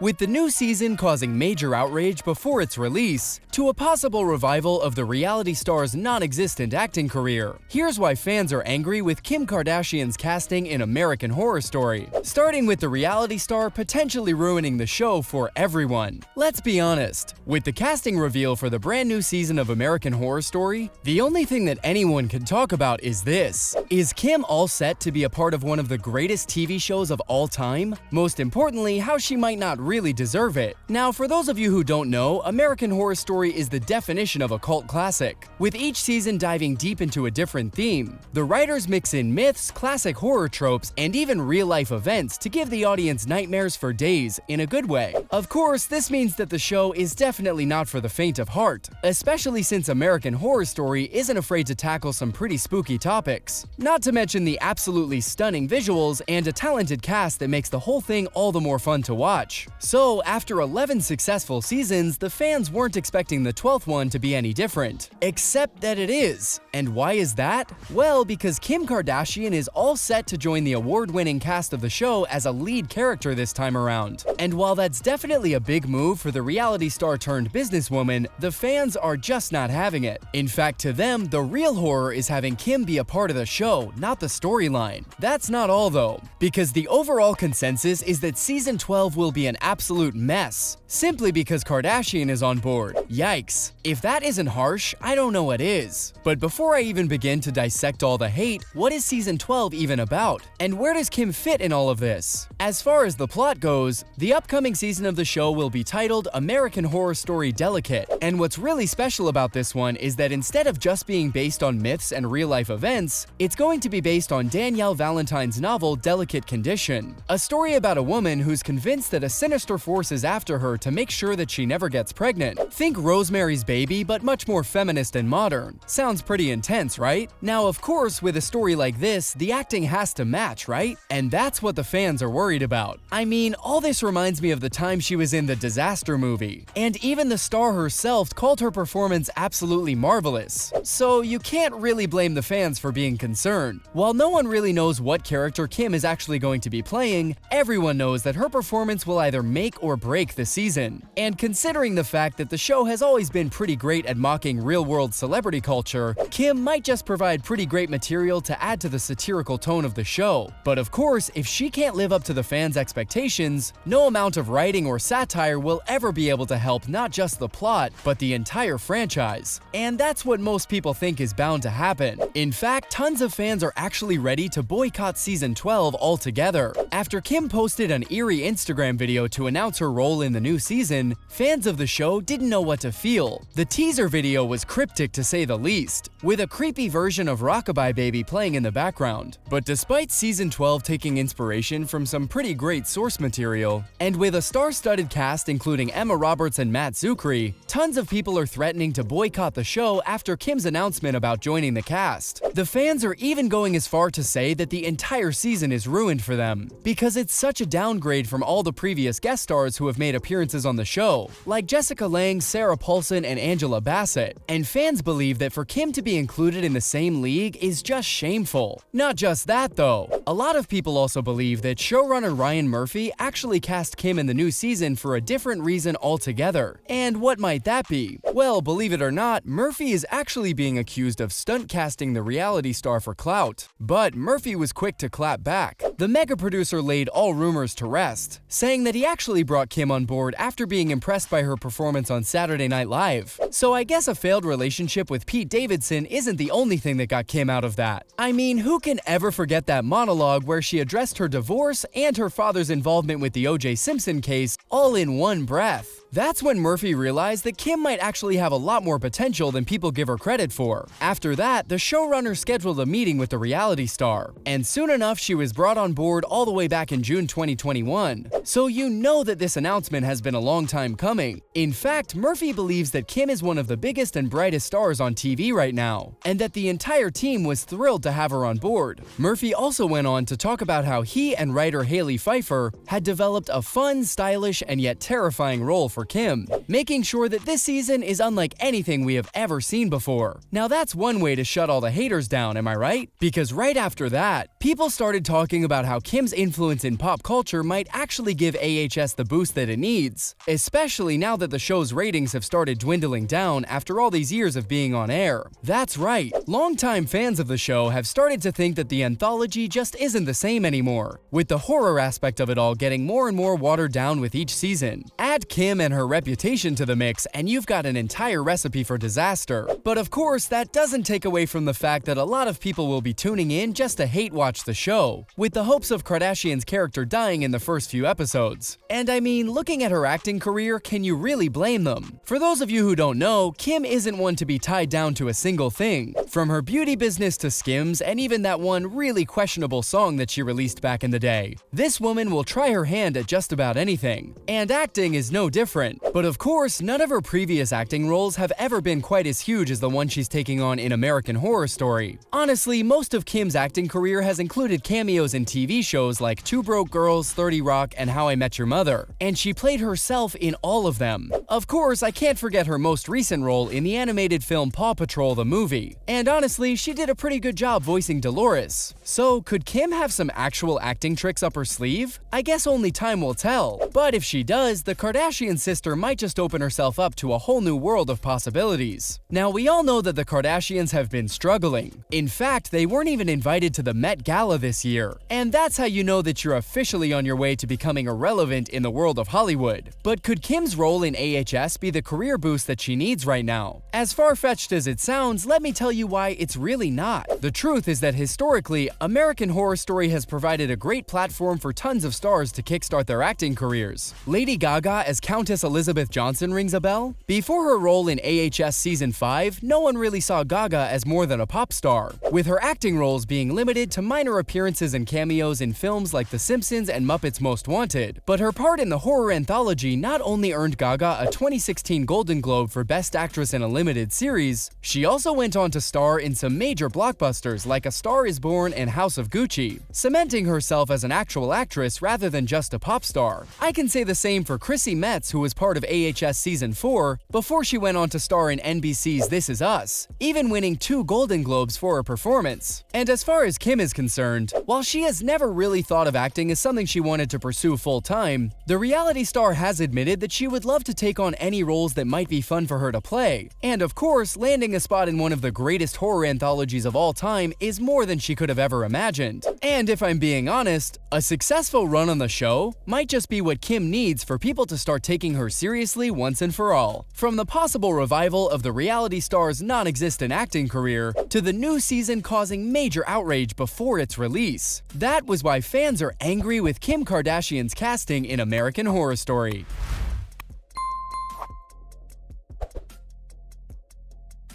with the new season causing major outrage before its release, to a possible revival of the reality star's non-existent acting career. Here's why fans are angry with Kim Kardashian's casting in American Horror Story, starting with the reality star potentially ruining the show for everyone. Let's be honest, with the casting reveal for the brand new season of American Horror Story, the only thing that anyone can talk about is this. Is Kim all set to be a part of one of the greatest TV shows of all time? Most importantly, how she might not really deserve it. Now, for those of you who don't know, American Horror Story is the definition of a cult classic, with each season diving deep into a different theme. The writers mix in myths, classic horror tropes, and even real-life events to give the audience nightmares for days, in a good way. Of course, this means that the show is definitely not for the faint of heart, especially since American Horror Story isn't afraid to tackle some pretty spooky topics. Not to mention the absolutely stunning visuals and a talented cast that makes the whole thing all the more fun to watch. So, after 11 successful seasons, the fans weren't expecting the 12th one to be any different. Except that it is. And why is that? Well, because Kim Kardashian is all set to join the award-winning cast of the show as a lead character this time around. And while that's definitely a big move for the reality star turned businesswoman, the fans are just not having it. In fact, to them, the real horror is having Kim be a part of the show, not the storyline. That's not all though, because the overall consensus is that season 12 will be an absolute mess, simply because Kardashian is on board. Yikes. If that isn't harsh, I don't know what is. But before I even begin to dissect all the hate, what is season 12 even about? And where does Kim fit in all of this? As far as the plot goes, the upcoming season of the show will be titled American Horror Story Delicate. And what's really special about this one is that instead of just being based on myths and real-life events, it's going to be based on Danielle Valentine's novel Delicate Condition, a story about a woman who's convinced that a sinister force is after her to make sure that she never gets pregnant. Think Rosemary's Baby, but much more feminist and modern. Sounds pretty intense, right? Now, of course, with a story like this, the acting has to match, right? And that's what the fans are worried about. I mean, all this reminds me of the time she was in the Disaster movie, and even the star herself called her performance absolutely marvelous. So you can't really blame the fans for being concerned. While no one really knows what character Kim is actually going to be playing, everyone knows that her performance will either make or break the season. And considering the fact that the show has always been pretty great at mocking real-world celebrity culture, Kim might just provide pretty great material to add to the satirical tone of the show. But of course, if she can't live up to the fans' expectations, no amount of writing or satire will ever be able to help not just the plot, but the entire franchise. And that's what most people think is bound to happen. In fact, tons of fans are actually ready to boycott season 12 altogether. After Kim posted an eerie Instagram video to announce her role in the new season, fans of the show didn't know what to feel. The teaser video was cryptic to say the least, with a creepy version of Rockabye Baby playing in the background. But despite season 12 taking inspiration from some pretty great source material, and with a star-studded cast including Emma Roberts and Matt Zuckery, tons of people are threatening to boycott the show after Kim's announcement about joining the cast. The fans are even going as far to say that the entire season is ruined for them, because it's such a downgrade from all the previous guest stars who have made appearances on the show, like Jessica Lange, Sarah Paulson, and Angela Bassett. And fans believe that for Kim to be included in the same league is just shameful. Not just that though, a lot of people also believe that showrunner Ryan Murphy actually cast Kim in the new season for a different reason altogether. And what might that be? Well, believe it or not, Murphy is actually being accused of stunt casting the reality star for clout. But Murphy was quick to clap back. The mega producer laid all rumors to rest, saying that he actually brought Kim on board after being impressed by her performance on Saturday Night Live. So I guess a failed relationship with Pete Davidson isn't the only thing that got Kim out of that. I mean, who can ever forget that monologue where she addressed her divorce and her father's involvement with the O.J. Simpson case all in one breath? That's when Murphy realized that Kim might actually have a lot more potential than people give her credit for. After that, the showrunner scheduled a meeting with the reality star, and soon enough she was brought on board all the way back in June 2021. So you know that this announcement has been a long time coming. In fact, Murphy believes that Kim is one of the biggest and brightest stars on TV right now, and that the entire team was thrilled to have her on board. Murphy also went on to talk about how he and writer Haley Pfeiffer had developed a fun, stylish, and yet terrifying role for Kim, making sure that this season is unlike anything we have ever seen before. Now that's one way to shut all the haters down, am I right? Because right after that, people started talking about how Kim's influence in pop culture might actually give AHS the boost that it needs, especially now that the show's ratings have started dwindling down after all these years of being on air. That's right, longtime fans of the show have started to think that the anthology just isn't the same anymore, with the horror aspect of it all getting more and more watered down with each season. Add Kim and her reputation to the mix and you've got an entire recipe for disaster. But of course, that doesn't take away from the fact that a lot of people will be tuning in just to hate watch the show, with the hopes of Kardashian's character dying in the first few episodes. And I mean, looking at her acting career, can you really blame them? For those of you who don't know, Kim isn't one to be tied down to a single thing. From her beauty business to Skims, and even that one really questionable song that she released back in the day. This woman will try her hand at just about anything. And acting is no different. But of course, none of her previous acting roles have ever been quite as huge as the one she's taking on in American Horror Story. Honestly, most of Kim's acting career has included cameos in TV shows like Two Broke Girls, 30 Rock, and How I Met Your Mother, and she played herself in all of them. Of course, I can't forget her most recent role in the animated film Paw Patrol the movie, and honestly, she did a pretty good job voicing Dolores. So, could Kim have some actual acting tricks up her sleeve? I guess only time will tell, but if she does, the Kardashian sister might just open herself up to a whole new world of possibilities. Now, we all know that the Kardashians have been struggling. In fact, they weren't even invited to the Met Gala this year, and that's how you know that you're officially on your way to becoming irrelevant in the world of Hollywood. But could Kim's role in AHS be the career boost that she needs right now? As far-fetched as it sounds, let me tell you why it's really not. The truth is that historically, American Horror Story has provided a great platform for tons of stars to kickstart their acting careers. Lady Gaga as Countess Elizabeth Johnson rings a bell? Before her role in AHS Season 5, no one really saw Gaga as more than a pop star, with her acting roles being limited to minor appearances and cameos in films like The Simpsons and Muppets Most Wanted. But her part in the horror anthology not only earned Gaga a 2016 Golden Globe for Best Actress in a Limited Series, she also went on to star in some major blockbusters like A Star Is Born and House of Gucci, cementing herself as an actual actress rather than just a pop star. I can say the same for Chrissy Metz, who was part of AHS Season 4 before she went on to star in NBC's This Is Us, even winning 2 Golden Globes for her performance. And as far as Kim is concerned, while she has never really thought of acting as something she wanted to pursue full-time, the reality star has admitted that she would love to take on any roles that might be fun for her to play. And of course, landing a spot in one of the greatest horror anthologies of all time is more than she could have ever imagined. And if I'm being honest, a successful run on the show might just be what Kim needs for people to start taking her seriously once and for all. From the possible revival of the reality star's non-existent acting career to the new season causing major outrage before its release. That was why fans are angry with Kim Kardashian's casting in American Horror Story.